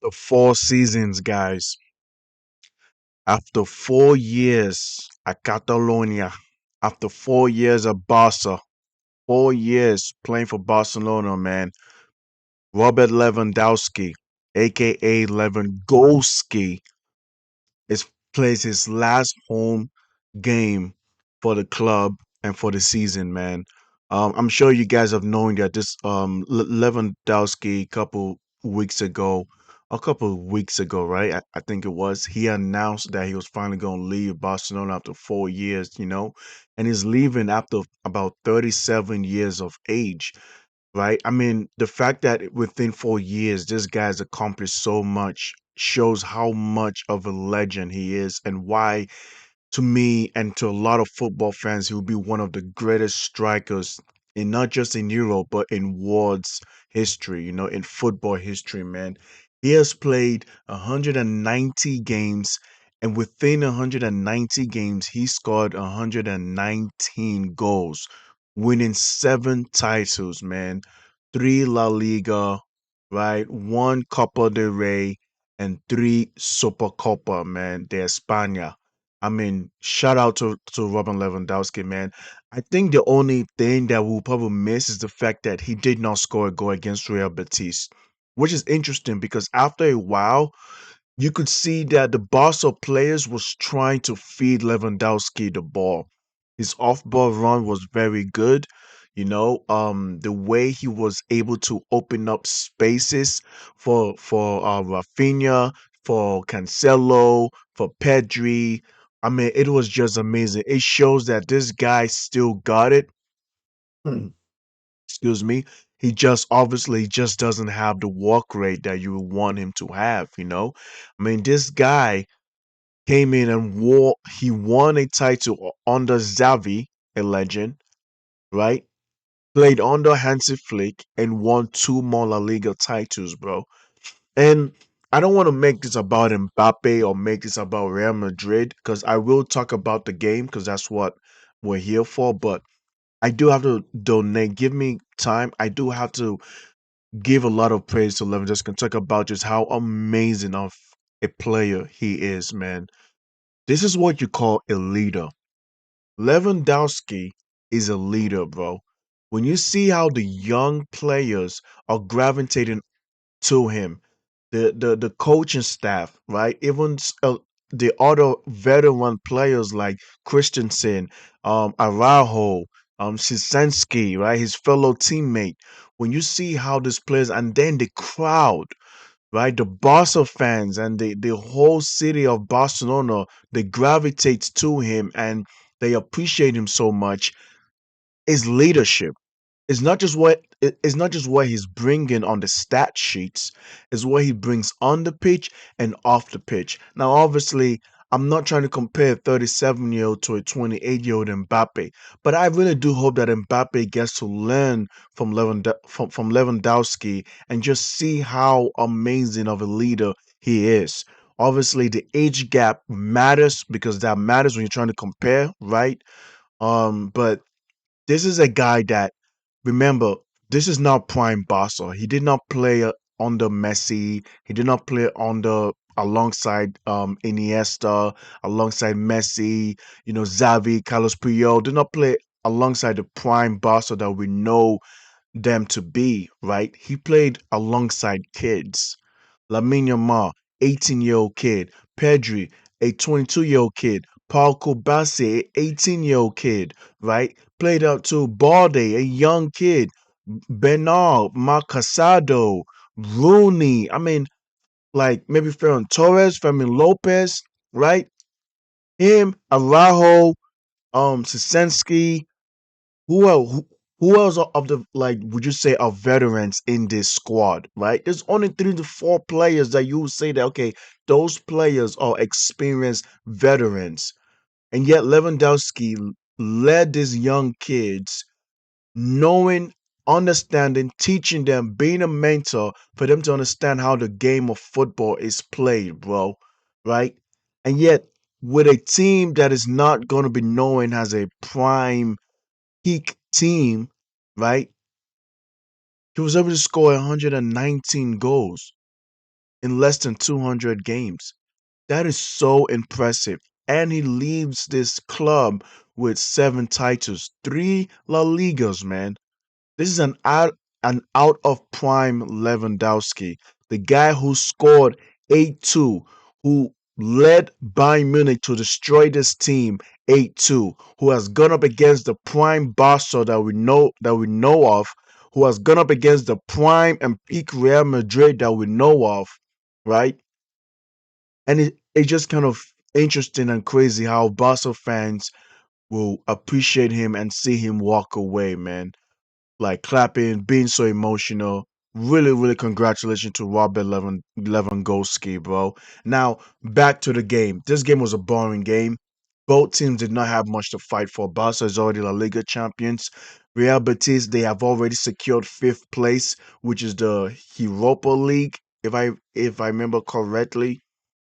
After 4 seasons, guys, after 4 years at Catalonia, after 4 years at Barca, 4 years playing for Barcelona, man, Robert Lewandowski, aka Lewandowski, is plays his last home game for the club and for the season, man. I'm sure you guys have known that this Lewandowski a couple of weeks ago, right? I think it was. He announced that he was finally going to leave Barcelona after 4 years, and he's leaving after about 37 years of age, right? I mean, the fact that within 4 years, this guy's accomplished so much shows how much of a legend he is and why, to me and to a lot of football fans, he will be one of the greatest strikers in not just in Europe, but in world's history, in football history, man. He has played 190 games, and within 190 games, he scored 119 goals, winning 7 titles, man. Three La Liga, right? One Copa del Rey, and three Supercopa, man, de España. I mean, shout out to Robert Lewandowski, man. I think the only thing that we'll probably miss is the fact that he did not score a goal against Real Betis, which is interesting because after a while, you could see that the Barca players was trying to feed Lewandowski the ball. His off-ball run was very good. The way he was able to open up spaces for Rafinha, for Cancelo, for Pedri. I mean, it was just amazing. It shows that this guy still got it. Excuse me. He just obviously just doesn't have the work rate that you would want him to have. I mean, this guy came in and he won a title under Xavi, a legend, right? Played under Hansi Flick and won two more La Liga titles, bro. And I don't want to make this about Mbappe or make this about Real Madrid because I will talk about the game because that's what we're here for. But I do have to donate. Give me time. I do have to give a lot of praise to Lewandowski. Just can talk about just how amazing of a player he is, man. This is what you call a leader. Lewandowski is a leader, bro. When you see how the young players are gravitating to him, the coaching staff, right? Even the other veteran players like Christensen, Araujo, Shinsensky, right? His fellow teammate. When you see how these players, and then the crowd, right? The Barca fans and the whole city of Barcelona, they gravitate to him and they appreciate him so much. Is leadership. It's not just what he's bringing on the stat sheets. It's what he brings on the pitch and off the pitch. Now, obviously, I'm not trying to compare a 37-year-old to a 28-year-old Mbappe, but I really do hope that Mbappe gets to learn from Lewandowski and just see how amazing of a leader he is. Obviously, the age gap matters because that matters when you're trying to compare, right? But this is a guy that, remember, this is not prime Barca. He did not play under Messi. He did not play under alongside Iniesta, alongside Messi, Xavi, Carlos Puyol. Did not play alongside the prime Barca that we know them to be, right? He played alongside kids. Lamine Yamal, 18-year-old kid. Pedri, a 22-year-old kid. Paul Kobasi, a 18-year-old kid, right? Played out to Balde, a young kid. Bernal, Marc Casado, Rooney. I mean, like maybe Ferran Torres, Fermin Lopez, right? Him, Araujo, Sisensky, who else? Who else of the, like, would you say are veterans in this squad? Right? There's only 3 to 4 players that you would say that okay, those players are experienced veterans, and yet Lewandowski led these young kids, knowing, understanding, teaching them, being a mentor for them to understand how the game of football is played, bro. Right? And yet, with a team that is not going to be known as a prime peak team, right? He was able to score 119 goals in less than 200 games. That is so impressive. And he leaves this club with 7 titles, 3 La Ligas, man. This is an out of prime Lewandowski, the guy who scored 8-2, who led Bayern Munich to destroy this team 8-2, who has gone up against the prime Barca that we know of, who has gone up against the prime and peak Real Madrid that we know of, right? And it's just kind of interesting and crazy how Barca fans will appreciate him and see him walk away, man, like clapping, being so emotional. Really, really congratulations to Robert Lewandowski, bro. Now, back to the game. This game was a boring game. Both teams did not have much to fight for. Barca is already La Liga champions. Real Betis, they have already secured fifth place, which is the Europa League, if I remember correctly,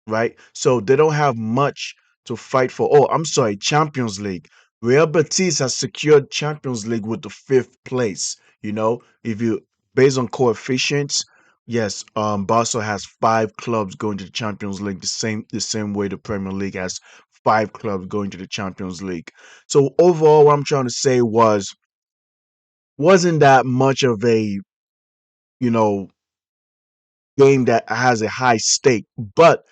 right? So they don't have much to fight for. Oh, I'm sorry, Champions League. Real Betis has secured Champions League with the fifth place. If you based on coefficients, yes, Barca has 5 clubs going to the Champions League, the same way the Premier League has 5 clubs going to the Champions League. So overall, what I'm trying to say wasn't that much of a you know game that has a high stake, but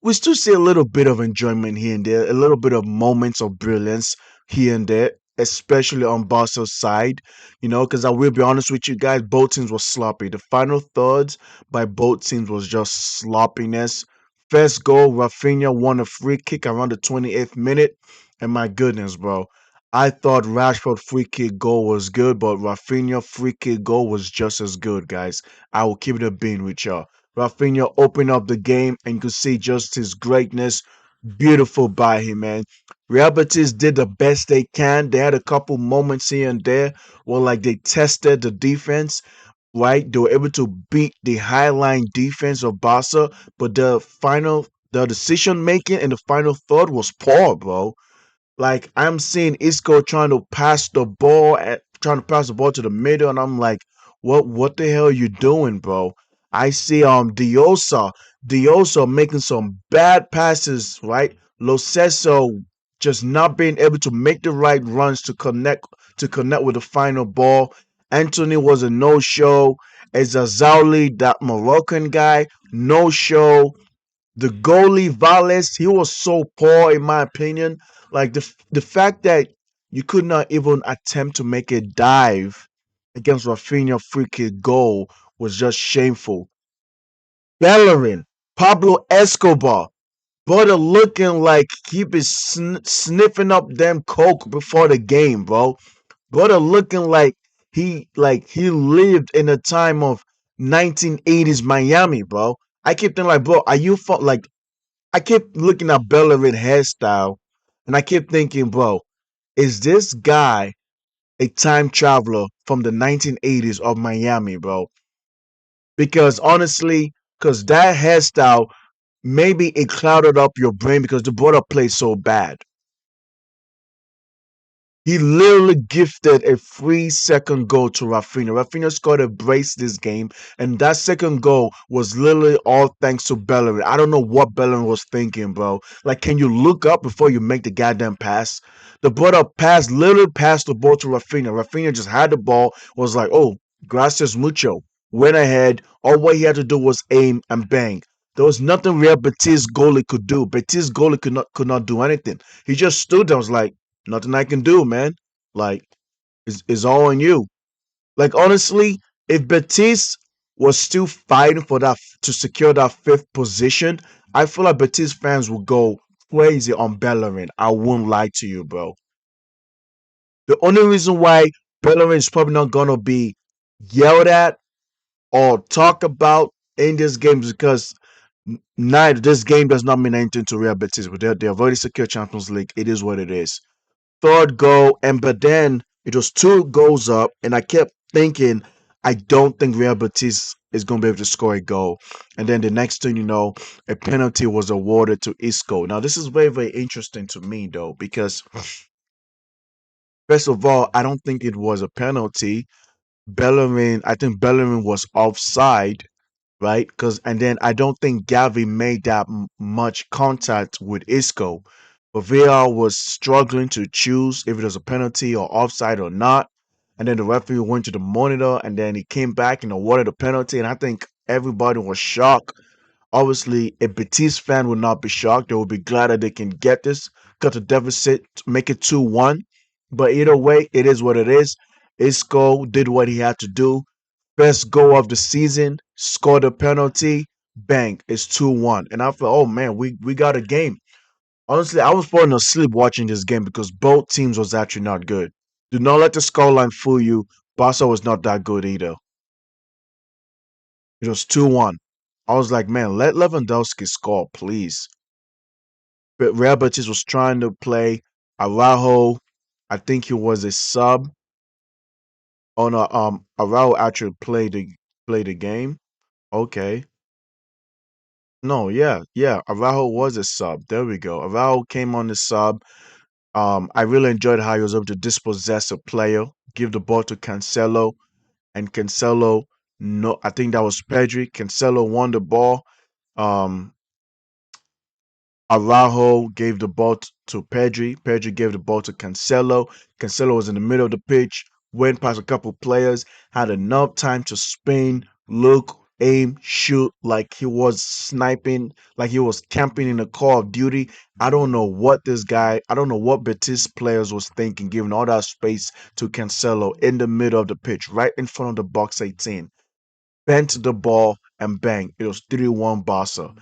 we still see a little bit of enjoyment here and there, a little bit of moments of brilliance here and there, especially on Barca's side, because I will be honest with you guys, both teams were sloppy. The final thirds by both teams was just sloppiness. First goal, Rafinha won a free kick around the 28th minute, and my goodness, bro. I thought Rashford free kick goal was good, but Rafinha free kick goal was just as good, guys. I will keep it a bean with y'all. Rafinha opened up the game and you could see just his greatness. Beautiful by him, man. Real Betis did the best they can. They had a couple moments here and there where like they tested the defense, right? They were able to beat the highline defense of Barca, but the decision making in the final third was poor, bro. Like I'm seeing Isco trying to pass the ball to the middle, and I'm like, what the hell are you doing, bro? I see Diosa making some bad passes, right? Lo Celso just not being able to make the right runs to connect with the final ball. Anthony was a no show. Ezazauli, that Moroccan guy, no show. The goalie Valles, he was so poor in my opinion. Like the fact that you could not even attempt to make a dive against Rafinha free kick goal was just shameful. Bellerin, Pablo Escobar, brother looking like he be sniffing up them coke before the game, bro. Brother looking like he lived in a time of 1980s Miami, bro. I keep thinking like, bro, are you like I kept looking at Bellerin hairstyle and I kept thinking, bro, is this guy a time traveler from the 1980s of Miami, bro? Because honestly, because that hairstyle, maybe it clouded up your brain because the brother played so bad. He literally gifted a free second goal to Rafinha. Rafinha scored a brace this game, and that second goal was literally all thanks to Bellerin. I don't know what Bellerin was thinking, bro. Like, can you look up before you make the goddamn pass? The brother literally passed the ball to Rafinha. Rafinha just had the ball, was like, oh, gracias mucho. Went ahead. All what he had to do was aim and bang. There was nothing Real Betis goalie could do. Betis goalie could not do anything. He just stood there, was like, nothing I can do, man. Like, it's all on you. Like, honestly, if Betis was still fighting for that to secure that fifth position, I feel like Betis fans will go crazy on Bellerin. I won't lie to you, bro. The only reason why Bellerin is probably not gonna be yelled at or talked about in this game is because neither this game does not mean anything to Real Betis. But they have already secured Champions League. It is what it is. Third goal, and but then it was 2 goals up, and I kept thinking, I don't think Real Betis is going to be able to score a goal. And then the next thing you know, a penalty was awarded to Isco. Now, this is very, very interesting to me, though, because first of all, I don't think it was a penalty. I think Bellerin was offside, right? Because and then I don't think Gavi made that much contact with Isco, but VAR was struggling to choose if it was a penalty or offside or not. And then the referee went to the monitor, and then he came back and awarded a penalty. And I think everybody was shocked. Obviously, a Betis fan would not be shocked. They will be glad that they can get this, cut the deficit, make it 2-1. But either way, it is what it is. Isco did what he had to do. Best goal of the season, scored a penalty, bang, it's 2-1. And I felt, oh man, we got a game. Honestly, I was falling asleep watching this game because both teams was actually not good. Do not let the scoreline fool you. Barca was not that good either. It was 2-1. I was like, man, let Lewandowski score, please. But Real Betis was trying to play Araujo. I think he was a sub. Oh no, Araujo actually played the game. Okay. No, yeah, yeah. Araujo was a sub. There we go. Araujo came on the sub. I really enjoyed how he was able to dispossess a player, give the ball to Cancelo, and Cancelo. No, I think that was Pedri. Cancelo won the ball. Um, Araujo gave the ball to Pedri. Pedri gave the ball to Cancelo. Cancelo was in the middle of the pitch, went past a couple players, had enough time to spin, look, aim, shoot like he was sniping, like he was camping in a Call of Duty. I don't know what Betis players was thinking, giving all that space to Cancelo in the middle of the pitch, right in front of the box 18. Bent the ball and bang, it was 3-1 Barca.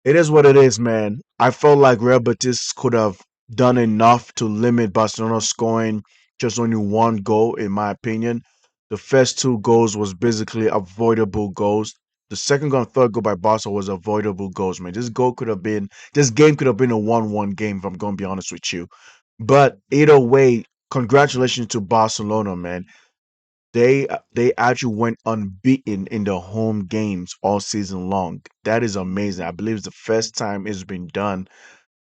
It is what it is, man. I felt like Real Betis could have done enough to limit Barcelona scoring just only one goal, in my opinion. The first two goals was basically avoidable goals. The second goal and third goal by Barca was avoidable goals, man. This game could have been a 1-1 game, if I'm going to be honest with you. But either way, congratulations to Barcelona, man. They actually went unbeaten in the home games all season long. That is amazing. I believe it's the first time it's been done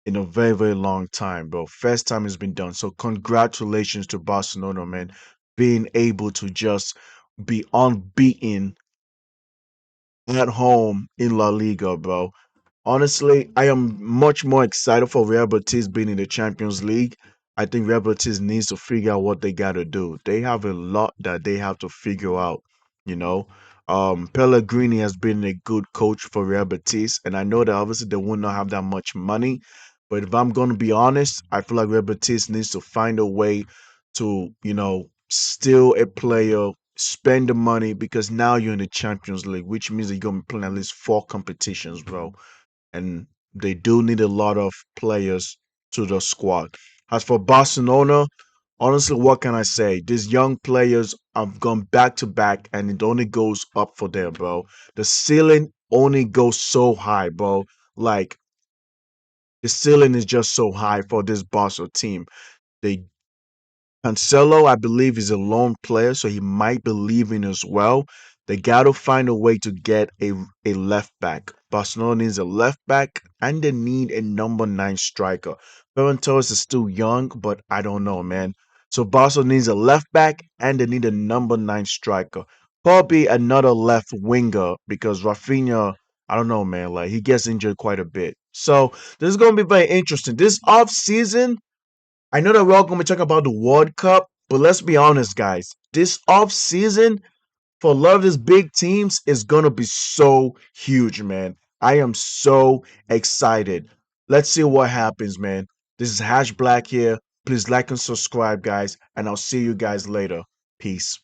in a very, very long time, bro. First time it's been done. So congratulations to Barcelona, man, being able to just be unbeaten at home in La Liga, bro. Honestly, I am much more excited for Real Betis being in the Champions League. I think Real Betis needs to figure out what they got to do. They have a lot that they have to figure out, you know. Pellegrini has been a good coach for Real Betis, and I know that obviously they will not have that much money. But if I'm going to be honest, I feel like Real Betis needs to find a way to, steal a player, spend the money because now you're in the Champions League, which means that you're going to be playing at least four competitions, bro, and they do need a lot of players to the squad. As for Barcelona, honestly, what can I say? These young players have gone back to back, and it only goes up for them, bro. The ceiling only goes so high, bro. Like the ceiling is just so high for this Barca team. They Cancelo, I believe, is a lone player, so he might be leaving as well. They got to find a way to get a left back. Barcelona needs a left back, and they need a number nine striker. Ferran Torres is still young, but I don't know, man. So Barcelona needs a left back, and they need a number nine striker. Probably another left winger because Rafinha, I don't know, man. Like he gets injured quite a bit. So this is going to be very interesting. This off season. I know that we're all going to be talking about the World Cup, but let's be honest, guys. This off season for a lot of these big teams is going to be so huge, man. I am so excited. Let's see what happens, man. This is Hash Black here. Please like and subscribe, guys, and I'll see you guys later. Peace.